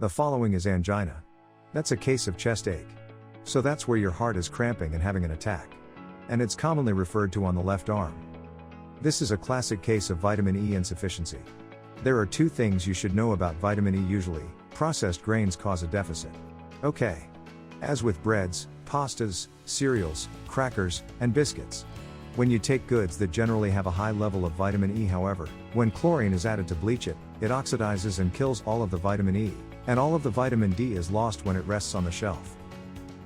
The following is angina. That's a case of chest ache. So that's where your heart is cramping and having an attack. And it's commonly referred to on the left arm. This is a classic case of vitamin E insufficiency. There are two things you should know about vitamin E usually: processed grains cause a deficit. Okay. As with breads, pastas, cereals, crackers, and biscuits. When you take goods that generally have a high level of vitamin E, however, when chlorine is added to bleach it, it oxidizes and kills all of the vitamin E, and all of the vitamin D is lost when it rests on the shelf.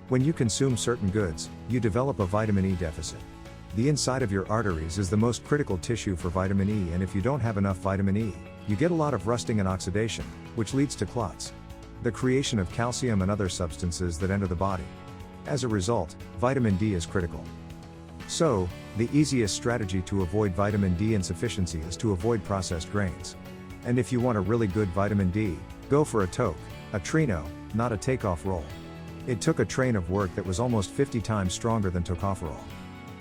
When you consume certain goods, you develop a vitamin E deficit. The inside of your arteries is the most critical tissue for vitamin E, and if you don't have enough vitamin E, you get a lot of rusting and oxidation, which leads to clots. The creation of calcium and other substances that enter the body. As a result, vitamin D is critical. So, the easiest strategy to avoid vitamin D insufficiency is to avoid processed grains. And if you want a really good vitamin D, go for a toke, a trino, not a takeoff roll. It took a train of work that was almost 50 times stronger than tocopherol.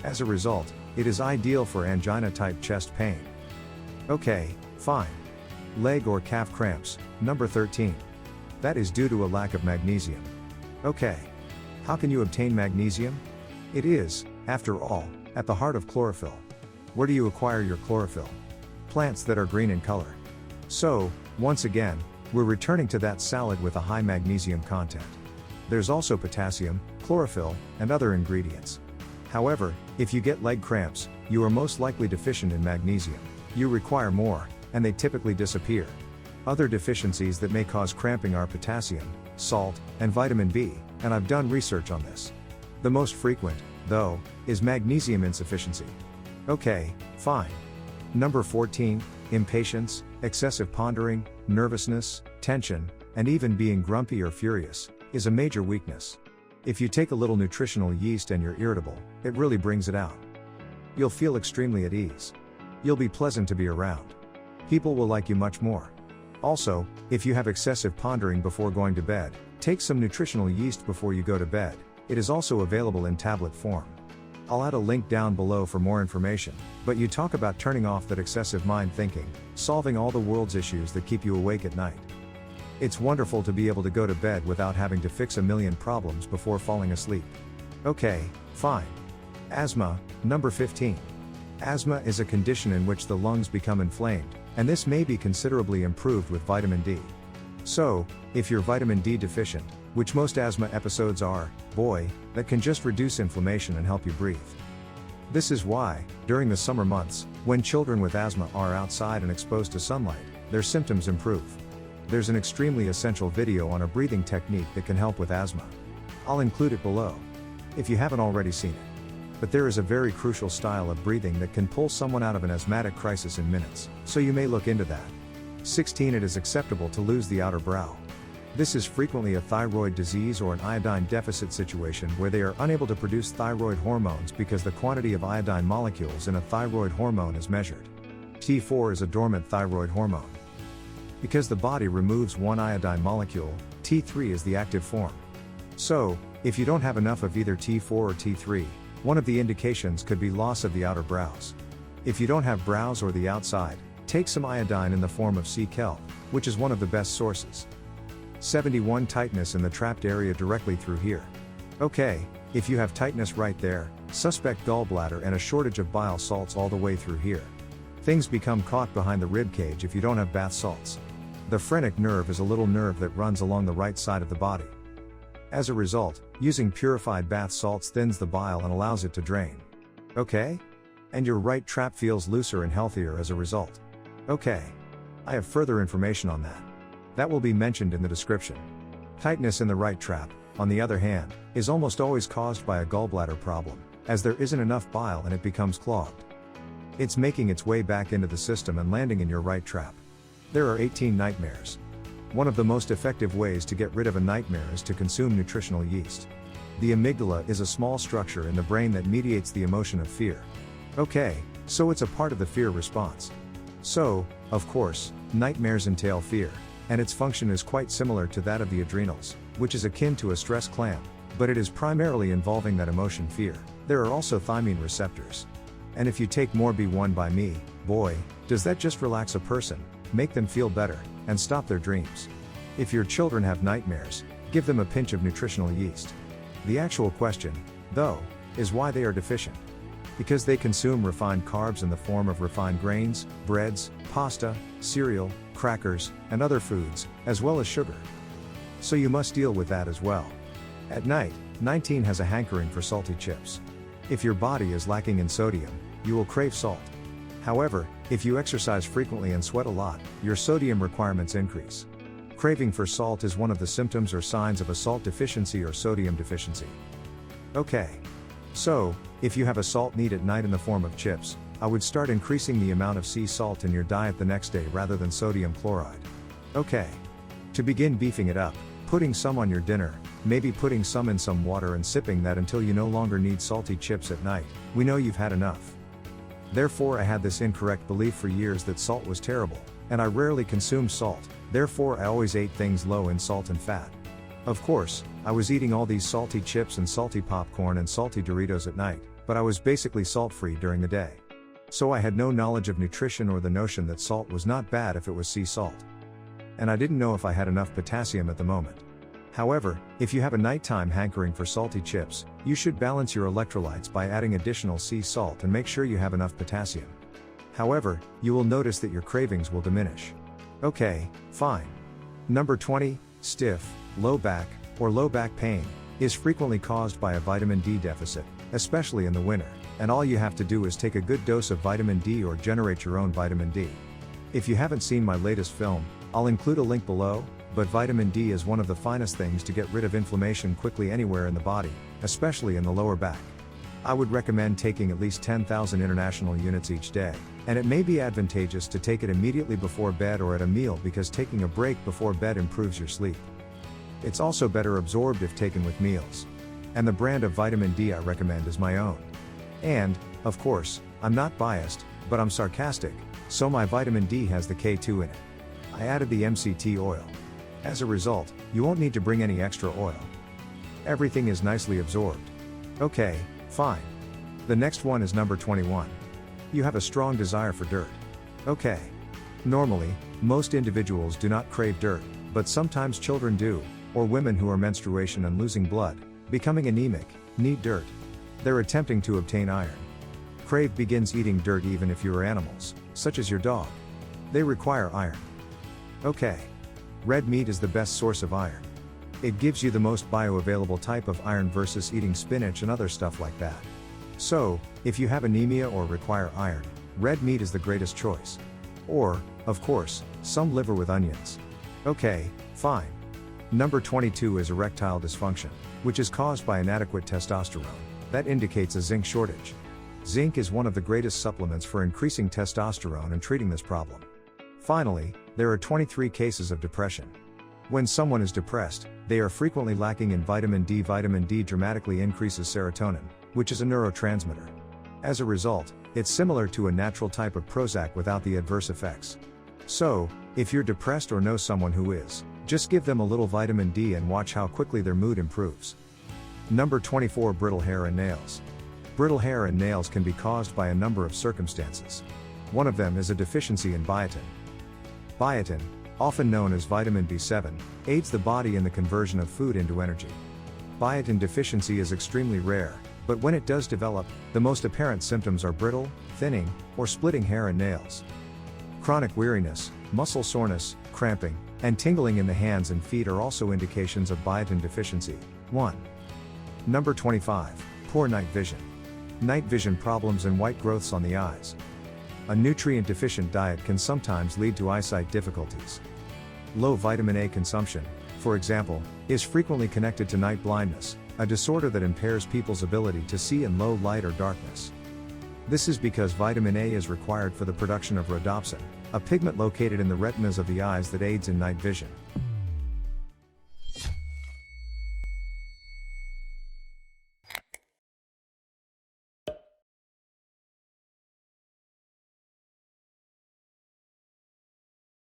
As a result, it is ideal for angina-type chest pain. Okay, fine. Leg or calf cramps, number 13. That is due to a lack of magnesium. Okay. How can you obtain magnesium? It is, after all, at the heart of chlorophyll. Where do you acquire your chlorophyll? Plants that are green in color. So, once again, we're returning to that salad with a high magnesium content. There's also potassium, chlorophyll, and other ingredients. However, if you get leg cramps, you are most likely deficient in magnesium. You require more, and they typically disappear. Other deficiencies that may cause cramping are potassium, salt, and vitamin B, and I've done research on this. The most frequent, though, is magnesium insufficiency. Okay, fine. Number 14, impatience, excessive pondering, nervousness, tension, and even being grumpy or furious, is a major weakness. If you take a little nutritional yeast and you're irritable, it really brings it out. You'll feel extremely at ease. You'll be pleasant to be around. People will like you much more. Also, if you have excessive pondering before going to bed, take some nutritional yeast before you go to bed. It is also available in tablet form. I'll add a link down below for more information, but you talk about turning off that excessive mind thinking, solving all the world's issues that keep you awake at night. It's wonderful to be able to go to bed without having to fix a million problems before falling asleep. Okay, fine. Asthma, number 15. Asthma is a condition in which the lungs become inflamed, and this may be considerably improved with vitamin D. So, if you're vitamin D deficient, which most asthma episodes are, boy, that can just reduce inflammation and help you breathe. This is why, during the summer months, when children with asthma are outside and exposed to sunlight, their symptoms improve. There's an extremely essential video on a breathing technique that can help with asthma. I'll include it below, if you haven't already seen it. But there is a very crucial style of breathing that can pull someone out of an asthmatic crisis in minutes, so you may look into that. 16. It is acceptable to lose the outer brow. This is frequently a thyroid disease or an iodine deficit situation where they are unable to produce thyroid hormones because the quantity of iodine molecules in a thyroid hormone is measured. T4 is a dormant thyroid hormone. Because the body removes one iodine molecule, T3 is the active form. So, if you don't have enough of either T4 or T3, one of the indications could be loss of the outer brows. If you don't have brows or the outside, take some iodine in the form of sea kelp, which is one of the best sources. 71. Tightness in the trapped area directly through here. Okay, if you have tightness right there, suspect gallbladder and a shortage of bile salts all the way through here. Things become caught behind the rib cage if you don't have bath salts. The phrenic nerve is a little nerve that runs along the right side of the body. As a result, using purified bath salts thins the bile and allows it to drain. Okay? And your right trap feels looser and healthier as a result. Okay. I have further information on that. That will be mentioned in the description. Tightness in the right trap, on the other hand, is almost always caused by a gallbladder problem, as there isn't enough bile and it becomes clogged. It's making its way back into the system and landing in your right trap. There are 18 nightmares. One of the most effective ways to get rid of a nightmare is to consume nutritional yeast. The amygdala is a small structure in the brain that mediates the emotion of fear. Okay, so it's a part of the fear response. So, of course, nightmares entail fear, and its function is quite similar to that of the adrenals, which is akin to a stress clamp, but it is primarily involving that emotion fear. There are also thymine receptors. And if you take more B1 by me, boy, does that just relax a person, make them feel better, and stop their dreams. If your children have nightmares, give them a pinch of nutritional yeast. The actual question, though, is why they are deficient. Because they consume refined carbs in the form of refined grains, breads, pasta, cereal, crackers, and other foods, as well as sugar. So you must deal with that as well. At night, 19 has a hankering for salty chips. If your body is lacking in sodium, you will crave salt. However, if you exercise frequently and sweat a lot, your sodium requirements increase. Craving for salt is one of the symptoms or signs of a salt deficiency or sodium deficiency. Okay. So, if you have a salt need at night in the form of chips, I would start increasing the amount of sea salt in your diet the next day rather than sodium chloride. Okay. To begin beefing it up, putting some on your dinner, maybe putting some in some water and sipping that until you no longer need salty chips at night, we know you've had enough. Therefore, I had this incorrect belief for years that salt was terrible, and I rarely consumed salt, therefore I always ate things low in salt and fat. Of course, I was eating all these salty chips and salty popcorn and salty Doritos at night, but I was basically salt-free during the day. So I had no knowledge of nutrition or the notion that salt was not bad if it was sea salt. And I didn't know if I had enough potassium at the moment. However, if you have a nighttime hankering for salty chips, you should balance your electrolytes by adding additional sea salt and make sure you have enough potassium. However, you will notice that your cravings will diminish. Okay, fine. Number 20, stiff, low back, or low back pain, is frequently caused by a vitamin D deficit, especially in the winter, and all you have to do is take a good dose of vitamin D or generate your own vitamin D. If you haven't seen my latest film, I'll include a link below, but vitamin D is one of the finest things to get rid of inflammation quickly anywhere in the body, especially in the lower back. I would recommend taking at least 10,000 international units each day, and it may be advantageous to take it immediately before bed or at a meal because taking a break before bed improves your sleep. It's also better absorbed if taken with meals. And the brand of vitamin D I recommend is my own. And, of course, I'm not biased, but I'm sarcastic, so my vitamin D has the K2 in it. I added the MCT oil. As a result, you won't need to bring any extra oil. Everything is nicely absorbed. Okay, fine. The next one is number 21. You have a strong desire for dirt. Okay. Normally, most individuals do not crave dirt, but sometimes children do, or women who are menstruation and losing blood, becoming anemic, need dirt. They're attempting to obtain iron. Crave begins eating dirt even if you are animals, such as your dog. They require iron. Okay. Red meat is the best source of iron. It gives you the most bioavailable type of iron versus eating spinach and other stuff like that. So, if you have anemia or require iron, red meat is the greatest choice. Or, of course, some liver with onions. Okay, fine. Number 22 is erectile dysfunction, which is caused by inadequate testosterone. That indicates a zinc shortage. Zinc is one of the greatest supplements for increasing testosterone and treating this problem. Finally, there are 23 cases of depression. When someone is depressed, they are frequently lacking in vitamin D. Vitamin D dramatically increases serotonin, which is a neurotransmitter. As a result, it's similar to a natural type of Prozac without the adverse effects. So, if you're depressed or know someone who is, just give them a little vitamin D and watch how quickly their mood improves. Number 24, brittle hair and nails. Brittle hair and nails can be caused by a number of circumstances. One of them is a deficiency in biotin. Biotin, often known as vitamin B7, aids the body in the conversion of food into energy. Biotin deficiency is extremely rare, but when it does develop, the most apparent symptoms are brittle, thinning, or splitting hair and nails. Chronic weariness, muscle soreness, cramping, and tingling in the hands and feet are also indications of biotin deficiency. 1. Number 25, poor night vision. Night vision problems and white growths on the eyes. A nutrient-deficient diet can sometimes lead to eyesight difficulties. Low vitamin A consumption, for example, is frequently connected to night blindness, a disorder that impairs people's ability to see in low light or darkness. This is because vitamin A is required for the production of rhodopsin, a pigment located in the retinas of the eyes that aids in night vision.